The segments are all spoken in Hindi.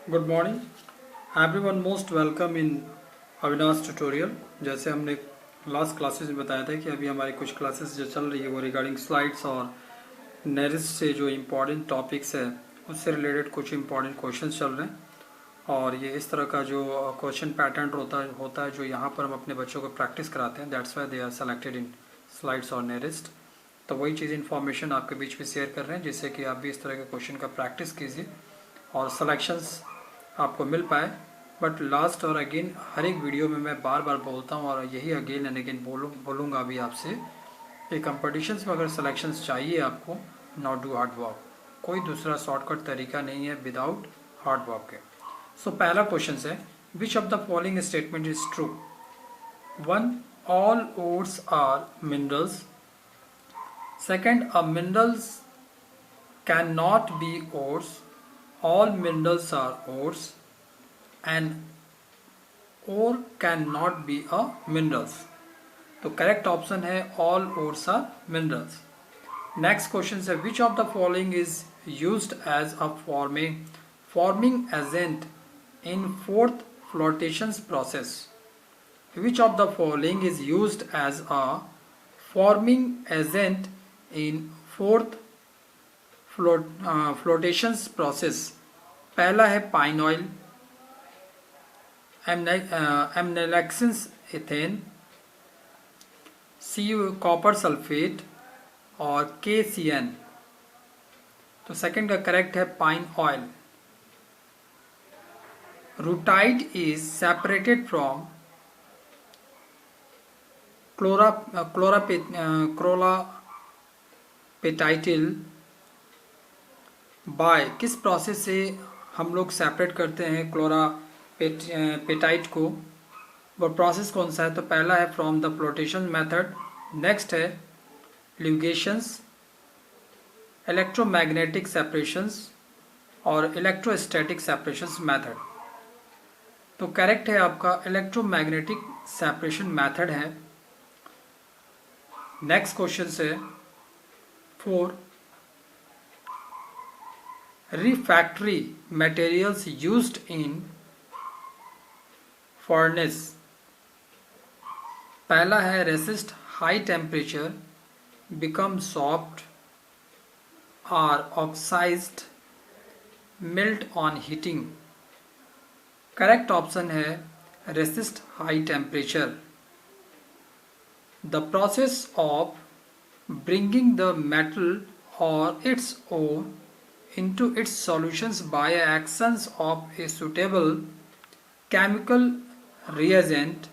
Good morning everyone, most welcome in Avinash tutorial. जैसे हमने लास्ट क्लासेस में बताया था कि अभी हमारी कुछ क्लासेस जो चल रही है वो रिगार्डिंग स्लाइड्स और नेरिस्ट से जो इम्पोर्टेंट टॉपिक्स है उससे रिलेटेड कुछ इम्पोर्टेंट क्वेश्चंस चल रहे हैं। और ये इस तरह का जो क्वेश्चन पैटर्न होता है जो यहाँ पर हम अपने बच्चों को प्रैक्टिस कराते हैं। That's why they are selected in slides और नेरिस्ट। तो वही चीज़ इन्फॉर्मेशन आपके बीच में शेयर कर रहे हैं जिससे कि आप भी इस तरह के क्वेश्चन का प्रैक्टिस कीजिए और सिलेक्शंस आपको मिल पाए। बट लास्ट और अगेन हर एक वीडियो में मैं बार बार बोलता हूँ और यही अगेन एंड अगेन बोलूँगा अभी आपसे कि कंपटीशंस में अगर सिलेक्शंस चाहिए आपको, नॉट डू हार्ड वर्क। कोई दूसरा शॉर्टकट तरीका नहीं है विदाउट हार्ड वर्क के। सो पहला क्वेश्चन है, which of the following statement is true? 1. All ores are minerals. Second, a minerals can not be ores. All minerals are ores and ore cannot be a minerals. तो करेक्ट ऑप्शन है all ores are minerals. Next question है, which of the following is used as a forming agent in fourth flotation process? Which of the following is used as a forming agent in fourth flotations process? पहला है पाइन ऑयल, एमनेलेक्सिस इथेन, सी कॉपर सल्फेट और KCN। तो सेकंड का करेक्ट है pine oil. Rutile is separated from chlorapatite by किस प्रोसेस से हम लोग सेपरेट करते हैं क्लोरापेटाइट को? वो प्रोसेस कौन सा है? तो पहला है from the flotation method, next है लिगेशंस, इलेक्ट्रोमैग्नेटिक सेपरेशंस और इलेक्ट्रोस्टैटिक सेपरेशंस मेथड। तो करेक्ट है आपका इलेक्ट्रोमैग्नेटिक सेपरेशन मेथड है। नेक्स्ट क्वेश्चन है 4. refractory materials used in furnace. पहला है resist high temperature, become soft or oxidized, melt on heating. Correct option है resist high temperature. The process of bringing the metal or its ore into its solutions by actions of a suitable chemical reagent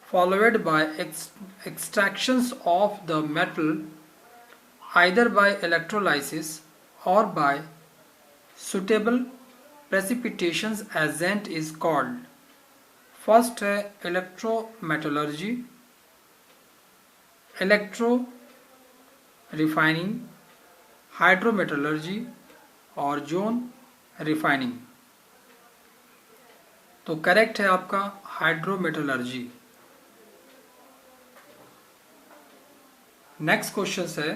followed by extractions of the metal either by electrolysis or by suitable precipitation agent is called. First है electrometallurgy, electro refining, हाइड्रोमेटलर्जी और जोन रिफाइनिंग। तो करेक्ट है आपका हाइड्रोमेटलर्जी। नेक्स्ट क्वेश्चन है,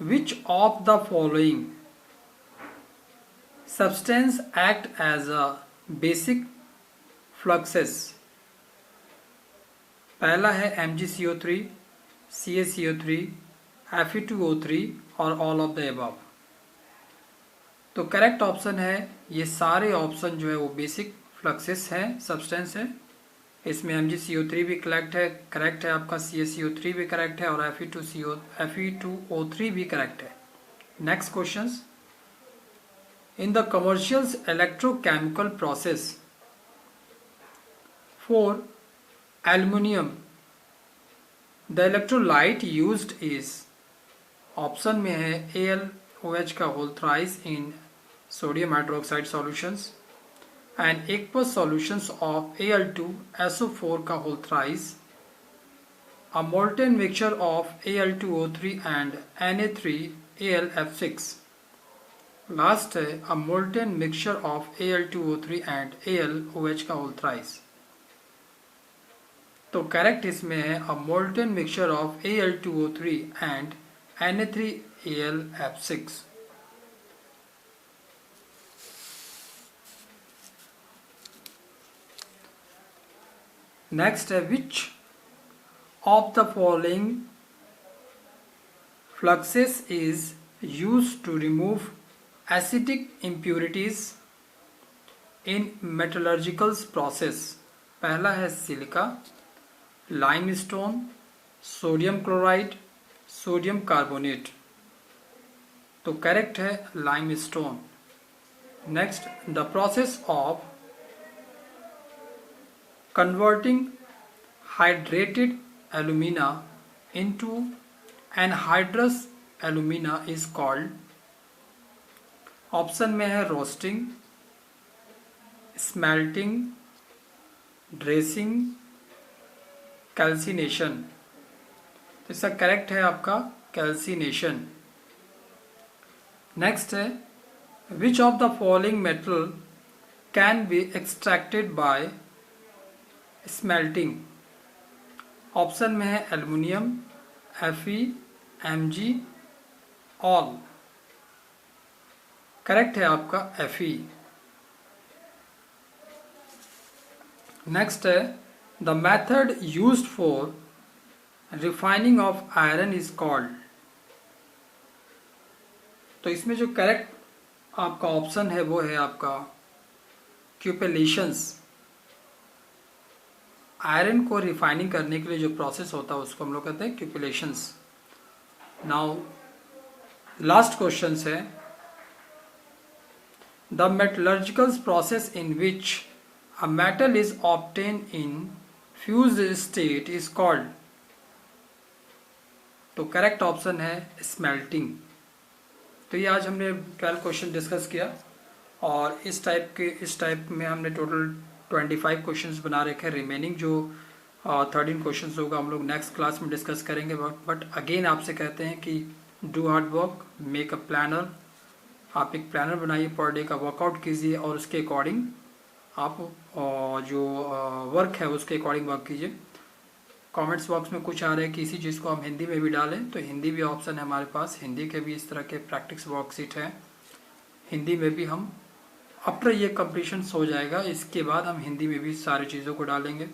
which of the following substance act as a basic fluxes? पहला है MgCO3, CaCO3, Fe2O3 और ऑल ऑफ द अबव। तो करेक्ट ऑप्शन है ये सारे ऑप्शन जो है वो बेसिक फ्लक्सेस हैं, सब्सटेंस है। इसमें MgCO3 भी करेक्ट है आपका, CaCO3 भी करेक्ट है और Fe2O3 भी करेक्ट है। Next question, in the commercial electrochemical process for aluminium the electrolyte used is, option में है AlOH का whole thrice in sodium hydroxide solutions and aqueous solutions of Al2SO4 का whole thrice, a molten mixture of Al2O3 and Na3AlF6। Last है a molten mixture of Al2O3 and AlOH का होल थ्राइस। तो करेक्ट इसमें है a molten mixture of Al2O3 and Na3AlF6। Next है which of the following fluxes is used to remove acidic impurities in metallurgical process. पहला है silica, limestone, sodium chloride, sodium carbonate. तो करेक्ट है limestone. Next, the process of converting hydrated alumina into anhydrous alumina is called। Option में है रोस्टिंग, स्मेल्टिंग, ड्रेसिंग, कैल्सिनेशन। तो इसका करेक्ट है आपका कैल्सिनेशन। नेक्स्ट है which of the following metal can be extracted bye smelting. Option में है aluminium, Fe, Mg, all. Correct है आपका Fe। नेक्स्ट है the method used for refining of iron is called. तो इसमें जो करेक्ट आपका ऑप्शन है वो है आपका क्यूपेलेशंस। आयरन को रिफाइनिंग करने के लिए जो प्रोसेस होता है उसको हम लोग कहते हैं क्यूपेलेशंस। नाउ लास्ट क्वेश्चन है the metallurgical process in which a metal is obtain in fused state is called. तो करेक्ट ऑप्शन है स्मेल्टिंग। तो ये आज हमने 12 क्वेश्चन डिस्कस किया और इस टाइप में हमने टोटल 25 क्वेश्चंस बना रखे हैं। रिमेनिंग जो 13 क्वेश्चंस होगा हम लोग नेक्स्ट क्लास में डिस्कस करेंगे। बट अगेन आपसे कहते हैं कि do hard work, make a planner. आप एक प्लानर बनाइए, पर डे का वर्कआउट कीजिए और उसके अकॉर्डिंग आप जो वर्क है उसके अकॉर्डिंग वर्क कीजिए। कमेंट्स बॉक्स में कुछ आ रहा है कि इसी चीज़ को हम हिंदी में भी डालें, तो हिंदी भी ऑप्शन है हमारे पास। हिंदी के भी इस तरह के प्रैक्टिस वर्कशीट हैं, हिंदी में भी हम आफ्टर ये कंप्लीशन हो जाएगा इसके बाद हम हिंदी में भी सारी चीज़ों को डालेंगे।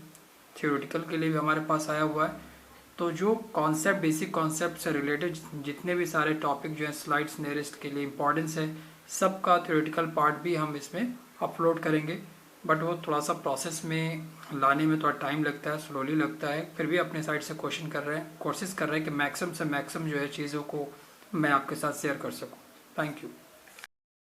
थियोरेटिकल के लिए भी हमारे पास आया हुआ है। तो जो कॉन्सेप्ट, बेसिक कॉन्सेप्ट से रिलेटेड जितने भी सारे टॉपिक जो है स्लाइड्स नेरेस्ट के लिए इम्पोर्टेंस है, सबका थियोरेटिकल पार्ट भी हम इसमें अपलोड करेंगे। बट वो थोड़ा सा प्रोसेस में लाने में थोड़ा टाइम लगता है, स्लोली लगता है। फिर भी अपने साइड से कोशिश कर रहे हैं कि मैक्सिमम से मैक्सिमम जो है चीज़ों को मैं आपके साथ शेयर कर सकूँ। Thank you.